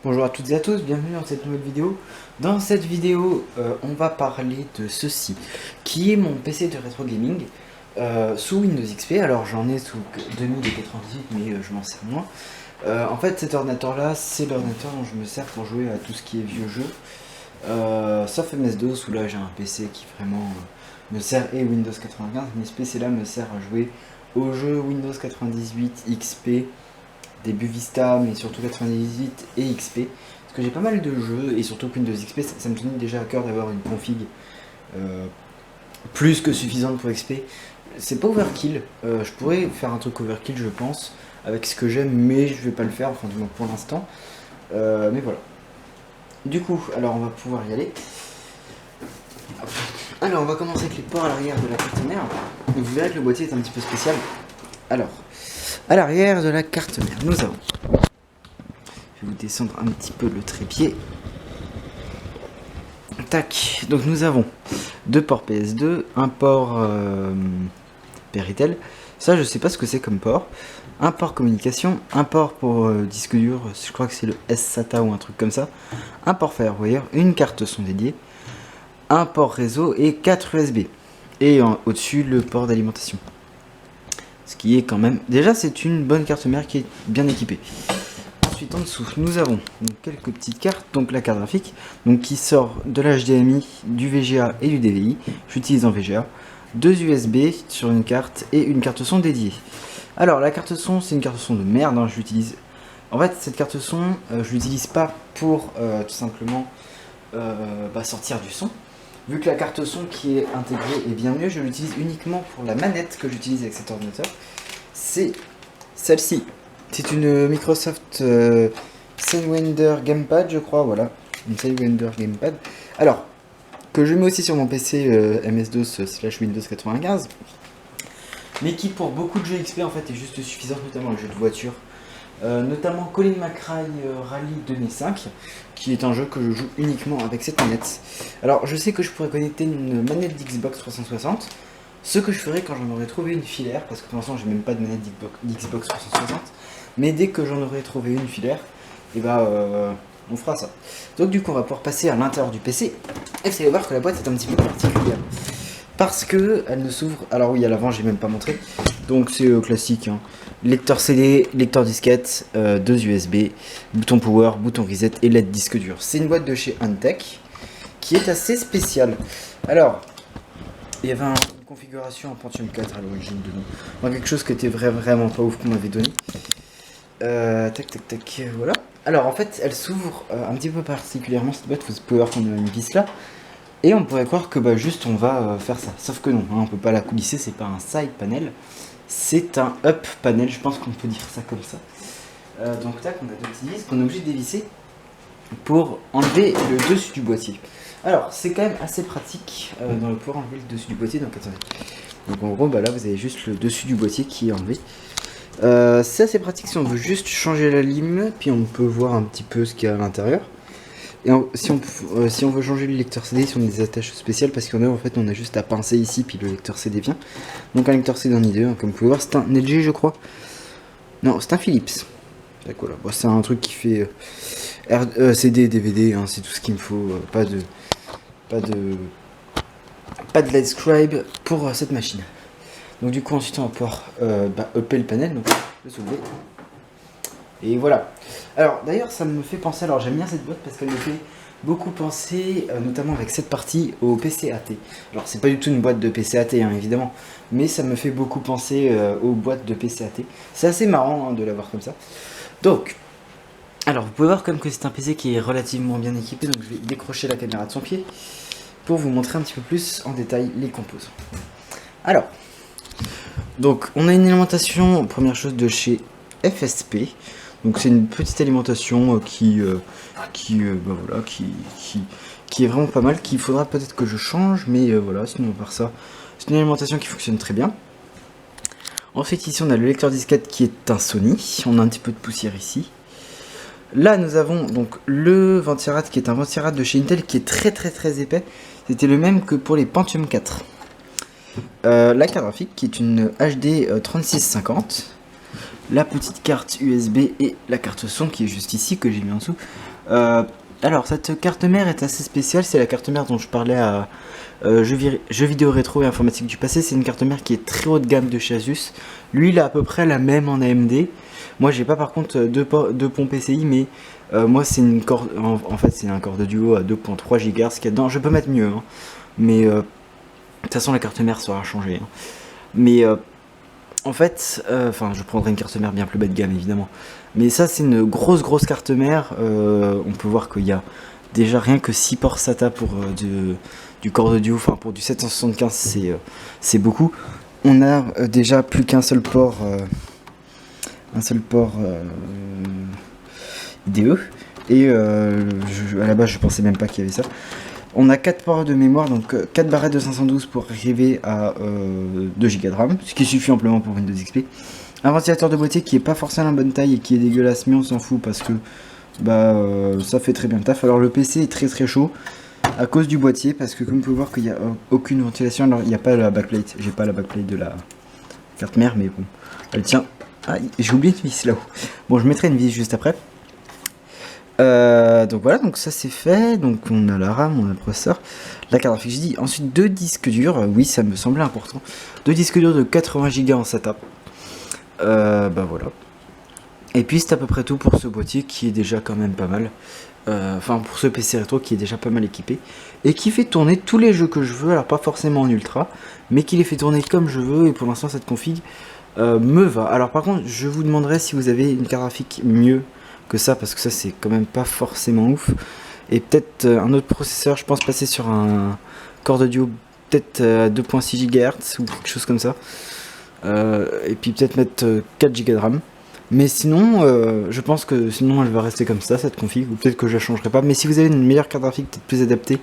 Bonjour à toutes et à tous, bienvenue dans cette nouvelle vidéo. Dans cette vidéo, on va parler de ceci, qui est mon PC de rétro gaming sous Windows XP. Alors j'en ai sous 2098, mais je m'en sers moins. En fait, cet ordinateur-là, c'est l'ordinateur dont je me sers pour jouer à tout ce qui est vieux jeux. Sauf MS-DOS, où là j'ai un PC qui vraiment me sert, et Windows 95, mais ce PC-là me sert à jouer aux jeux Windows 98, XP, début Vista, mais surtout 98 et XP. Parce que j'ai pas mal de jeux, et surtout Windows XP, ça me tenait déjà à cœur d'avoir une config plus que suffisante pour XP. C'est pas overkill, je pourrais faire un truc overkill je pense, avec ce que j'aime, mais je vais pas le faire, enfin du moins pour l'instant. Mais voilà. Du coup, alors on va pouvoir y aller. Alors on va commencer avec les ports à l'arrière de la carte mère. Vous verrez que le boîtier est un petit peu spécial. Alors, à l'arrière de la carte mère, nous avons... Je vais vous descendre un petit peu le trépied. Tac, donc nous avons deux ports PS2, un port Péritel. Ça, je sais pas ce que c'est comme port. Un port communication, un port pour disque dur, je crois que c'est le SATA ou un truc comme ça. Un port Firewire, une carte son dédiée, un port réseau et 4 USB. Et au-dessus, le port d'alimentation. Ce qui est quand même... Déjà, c'est une bonne carte mère qui est bien équipée. Ensuite, en dessous, nous avons donc quelques petites cartes. Donc la carte graphique, donc qui sort de l'HDMI, du VGA et du DVI. J'utilise en VGA. Deux USB sur une carte et une carte son dédiée. Alors, la carte son, c'est une carte son de merde. Hein, je l'utilise... En fait, cette carte son, je l'utilise pas pour tout simplement sortir du son. Vu que la carte son qui est intégrée est bien mieux, je l'utilise uniquement pour la manette que j'utilise avec cet ordinateur. C'est celle-ci. C'est une Microsoft Sidewinder Gamepad, je crois, voilà. Une Sidewinder Gamepad. Alors, que je mets aussi sur mon PC MS-DOS / Windows 95. Mais qui pour beaucoup de jeux XP en fait est juste suffisante, notamment les jeux de voiture. Notamment Colin McRae Rally 2005, qui est un jeu que je joue uniquement avec cette manette. Alors je sais que je pourrais connecter une manette d'Xbox 360, ce que je ferai quand j'en aurai trouvé une filaire, parce que pour l'instant j'ai même pas de manette d'Xbox 360, mais dès que j'en aurai trouvé une filaire, et on fera ça. Donc du coup on va pouvoir passer à l'intérieur du PC, et vous allez voir que la boîte est un petit peu particulière. Parce que elle ne s'ouvre... Alors oui, à l'avant j'ai même pas montré, donc c'est classique, hein. Lecteur CD, lecteur disquette, deux USB, bouton power, bouton reset et LED disque dur. C'est une boîte de chez Antec qui est assez spéciale. Alors, il y avait une configuration en Pentium 4 à l'origine de nous. Enfin, quelque chose qui était vraiment pas ouf qu'on m'avait donné. Tac, voilà. Alors en fait, elle s'ouvre un petit peu particulièrement cette boîte. Vous pouvez voir qu'on a une vis là. Et on pourrait croire que juste on va faire ça. Sauf que non, hein, on peut pas la coulisser, c'est pas un side panel. C'est un up panel, je pense qu'on peut dire ça comme ça. Donc tac, on a deux petits vis qu'on est obligé de dévisser pour enlever le dessus du boîtier. Alors c'est quand même assez pratique pour enlever le dessus du boîtier. Donc attendez. Donc en gros là vous avez juste le dessus du boîtier qui est enlevé. C'est assez pratique si on veut juste changer la lime, puis on peut voir un petit peu ce qu'il y a à l'intérieur. Et si on veut changer le lecteur CD, si on a des attaches spéciales, parce qu'en fait on a juste à pincer ici, puis le lecteur CD vient. Donc un lecteur CD en I2, hein, comme vous pouvez voir, c'est un LG je crois. Non, c'est un Philips. D'accord, là. Bon, c'est un truc qui fait CD, DVD, hein, c'est tout ce qu'il me faut. Pas de LED scribe pour cette machine. Donc du coup ensuite on va pouvoir upper le panel, donc le soulever. Et voilà. Alors d'ailleurs ça me fait penser, alors j'aime bien cette boîte parce qu'elle me fait beaucoup penser, notamment avec cette partie, au PCAT. Alors c'est pas du tout une boîte de PCAT hein, évidemment, mais ça me fait beaucoup penser aux boîtes de PCAT. C'est assez marrant hein, de l'avoir comme ça. Donc, alors vous pouvez voir comme que c'est un PC qui est relativement bien équipé, donc je vais décrocher la caméra de son pied pour vous montrer un petit peu plus en détail les composants. Alors, donc on a une alimentation, première chose de chez FSP. Donc c'est une petite alimentation qui est vraiment pas mal, qu'il faudra peut-être que je change, mais voilà, sinon à part ça, c'est une alimentation qui fonctionne très bien. Ensuite ici on a le lecteur disquette qui est un Sony, on a un petit peu de poussière ici. Là nous avons donc le ventirad qui est un ventirad de chez Intel qui est très épais, c'était le même que pour les Pentium 4. La carte graphique qui est une HD 3650. la petite carte USB et la carte son qui est juste ici, que j'ai mis en dessous. Alors, cette carte mère est assez spéciale, c'est la carte mère dont je parlais à jeux vidéo rétro et informatique du passé. C'est une carte mère qui est très haut de gamme de chez Asus. Lui, il a à peu près la même en AMD. Moi, j'ai pas par contre deux ponts PCI, mais moi, c'est une corde. En fait, c'est un corps de duo à 2.3 GHz qui est dedans. Je peux mettre mieux, hein, mais de toute façon, la carte mère sera changée. Hein. Mais en fait, je prendrai une carte mère bien plus bas de gamme évidemment. Mais ça, c'est une grosse carte mère. On peut voir qu'il y a déjà rien que 6 ports SATA pour du corps audio, enfin pour du 775, c'est beaucoup. On a déjà plus qu'un seul port, IDE. Et à la base, je pensais même pas qu'il y avait ça. On a 4 ports de mémoire, donc 4 barrettes de 512 pour arriver à 2 Go de RAM, ce qui suffit amplement pour Windows XP. Un ventilateur de boîtier qui est pas forcément la bonne taille et qui est dégueulasse, mais on s'en fout parce que ça fait très bien le taf. Alors le PC est très chaud à cause du boîtier, parce que comme vous pouvez voir qu'il n'y a aucune ventilation. Alors il n'y a pas la backplate, j'ai pas la backplate de la carte mère, mais bon, elle tient. Ah, j'ai oublié une vis là-haut. Bon, je mettrai une vis juste après. Donc voilà, donc ça c'est fait. Donc on a la RAM, on a le processeur, la carte graphique. J'ai dit ensuite 2 disques durs. Oui, ça me semblait important. 2 disques durs de 80 Go en SATA. Voilà. Et puis c'est à peu près tout pour ce boîtier qui est déjà quand même pas mal. Enfin pour ce PC rétro qui est déjà pas mal équipé et qui fait tourner tous les jeux que je veux. Alors pas forcément en ultra, mais qui les fait tourner comme je veux. Et pour l'instant cette config me va. Alors par contre je vous demanderai si vous avez une carte graphique mieux que ça, parce que ça c'est quand même pas forcément ouf. Et peut-être un autre processeur, je pense passer sur un corps audio peut-être à 2.6 GHz ou quelque chose comme ça. Et puis peut-être mettre 4 Go de RAM. Mais sinon, je pense que sinon elle va rester comme ça, cette config, ou peut-être que je la changerai pas. Mais si vous avez une meilleure carte graphique, peut-être plus adaptée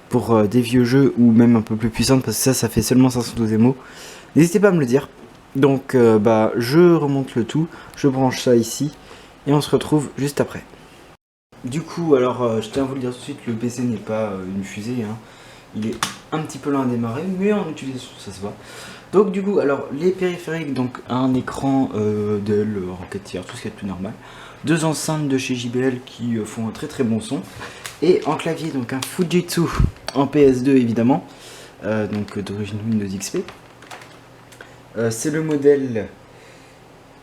pour des vieux jeux, ou même un peu plus puissante, parce que ça fait seulement 512 MO, n'hésitez pas à me le dire. Donc je remonte le tout, je branche ça ici, et on se retrouve juste après. Du coup, alors je tiens à vous le dire tout de suite, le PC n'est pas une fusée, hein. Il est un petit peu lent à démarrer, mais en utilisation ça se voit. Donc du coup, alors les périphériques, donc un écran Dell, Rocketeer, tout ce qui est plus normal. 2 enceintes de chez JBL qui font un très bon son. Et en clavier, donc un Fujitsu en PS2 évidemment, donc d'origine Windows XP. C'est le modèle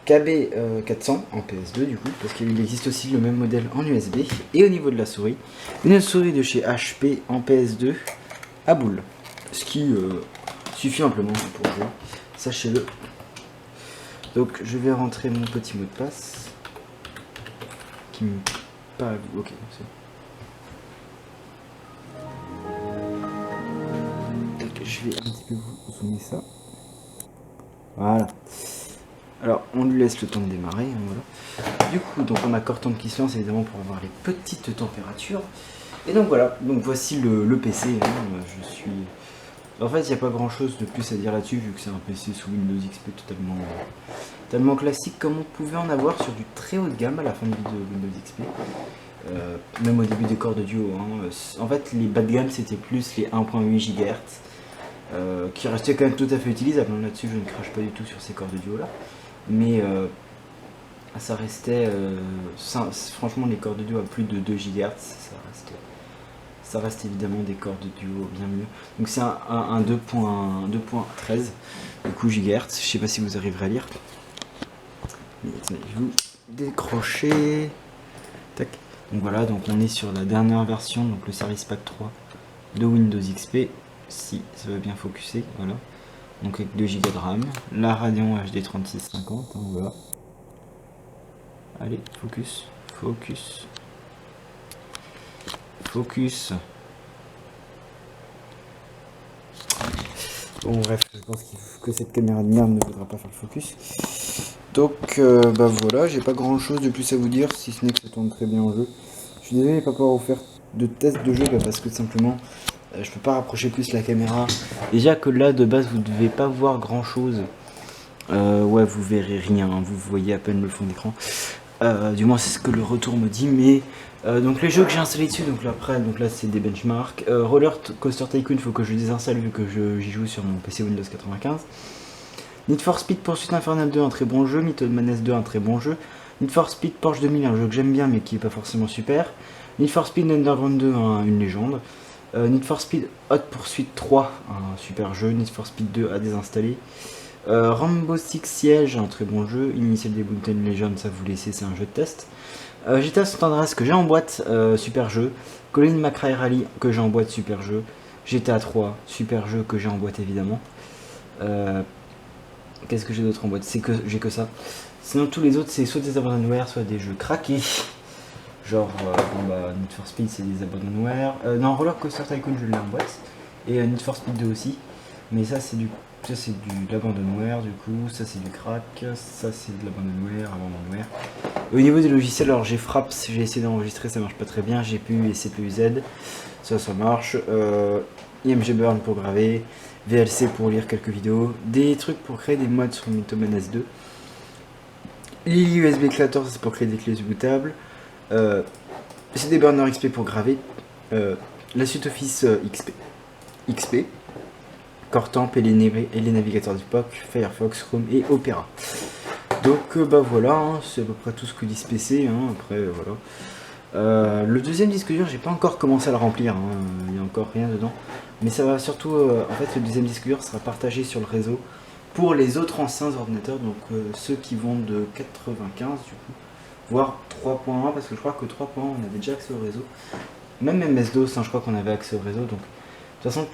KB400 en PS2 du coup, parce qu'il existe aussi le même modèle en USB. Et au niveau de la souris, une souris de chez HP en PS2 à boule, ce qui suffit amplement pour jouer, sachez-le. Donc je vais rentrer mon petit mot de passe qui me paraît. Ok, c'est bon. Donc je vais un petit peu vous zoomer ça. Voilà. Alors on lui laisse le temps de démarrer, hein, voilà. Du coup, donc on a Cortana qui se lance évidemment pour avoir les petites températures. Et donc voilà, donc voici le PC, hein. Je suis. En fait, il n'y a pas grand chose de plus à dire là-dessus, vu que c'est un PC sous Windows XP totalement classique, comme on pouvait en avoir sur du très haut de gamme à la fin de vidéo Windows XP. Même au début des corps de duo. Hein. En fait, les bas de gamme, c'était plus les 1.8 GHz, qui restaient quand même tout à fait utilisables. Là-dessus, je ne crache pas du tout sur ces corps de duo là. Mais ça restait. Franchement, les corps de duo à plus de 2 GHz, ça reste évidemment des corps de duo bien mieux. Donc c'est un 2.13 du coup GHz. Je sais pas si vous arriverez à lire. Mais attendez, je vais vous décrocher. Tac. Donc voilà, donc on est sur la dernière version, donc le Service Pack 3 de Windows XP. Si ça va bien focuser, voilà. Donc avec 2 Go de RAM, la Radeon HD 3650, hein, voilà. Allez, focus. Bon bref, je pense que cette caméra de merde ne voudra pas faire le focus. Donc voilà, j'ai pas grand chose de plus à vous dire, si ce n'est que ça tourne très bien en jeu. Je suis désolé de ne pas pouvoir vous faire de test de jeu, parce que simplement je peux pas rapprocher plus la caméra. Déjà que là de base vous devez pas voir grand chose. Ouais, vous verrez rien, hein, vous voyez à peine le fond d'écran. Du moins c'est ce que le retour me dit, mais donc les jeux que j'ai installés dessus, donc là c'est des benchmarks. Roller Coaster Tycoon, faut que je désinstalle vu que j'y joue sur mon PC Windows 95. Need for Speed Poursuite Infernale 2, un très bon jeu. Myth of Madness 2, un très bon jeu. Need for Speed Porsche 2000, un jeu que j'aime bien mais qui est pas forcément super. Need for Speed Underground 2, une légende. Need for Speed Hot Pursuit 3, un super jeu. Need for Speed 2 à désinstaller. Rainbow Six Siege, un très bon jeu. Initial D Mountain Legend, ça vous laissez, c'est un jeu de test. GTA San Andreas que j'ai en boîte, super jeu. Colin McRae Rally que j'ai en boîte, super jeu. GTA 3, super jeu que j'ai en boîte évidemment. Qu'est-ce que j'ai d'autre en boîte? C'est que j'ai que ça. Sinon tous les autres c'est soit des abandonware, soit des jeux craqués. Genre Need for Speed c'est des abandonware. Non, Roller Coaster Tycoon je l'ai en boîte. Et Need for Speed 2 aussi. Mais ça c'est de l'abandonware du coup, ça c'est du crack, ça c'est de l'abandonware. Au niveau des logiciels, alors j'ai Fraps, j'ai essayé d'enregistrer, ça marche pas très bien, GPU et CPUZ, ça marche, IMG Burn pour graver, VLC pour lire quelques vidéos, des trucs pour créer des mods sur Myth of Madness 2, Lily USB Creator c'est pour créer des clés bootables, CD Burner XP pour graver, la suite Office XP, Cortemp et les navigateurs d'époque, Firefox, Chrome et Opera. Donc voilà, hein, c'est à peu près tout ce que dit ce PC, hein, après voilà. Le deuxième disque dur, j'ai pas encore commencé à le remplir, hein, il n'y a encore rien dedans. Mais ça va surtout, en fait le deuxième disque dur sera partagé sur le réseau pour les autres anciens ordinateurs, donc ceux qui vont de 95 du coup, voire 3.1, parce que je crois que 3.1 on avait déjà accès au réseau. Même MS-DOS, hein, je crois qu'on avait accès au réseau, donc de toute façon,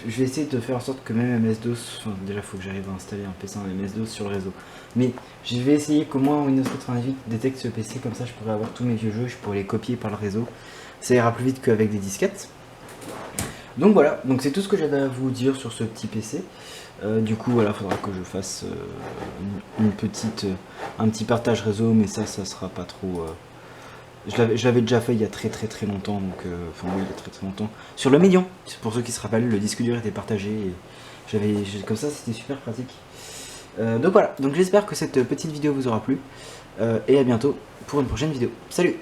je vais essayer de faire en sorte que même MS-DOS, enfin, déjà il faut que j'arrive à installer un PC en MS-DOS sur le réseau. Mais je vais essayer qu'au moins Windows 98 détecte ce PC, comme ça je pourrais avoir tous mes vieux jeux, je pourrais les copier par le réseau. Ça ira plus vite qu'avec des disquettes. Donc voilà, donc c'est tout ce que j'avais à vous dire sur ce petit PC. Du coup voilà, faudra que je fasse un petit partage réseau, mais ça sera pas trop... Je l'avais déjà fait il y a très longtemps, donc enfin oui, il y a très longtemps. Sur le Medium, pour ceux qui se rappellent, le disque dur était partagé et comme ça c'était super pratique. Donc voilà, donc j'espère que cette petite vidéo vous aura plu et à bientôt pour une prochaine vidéo. Salut!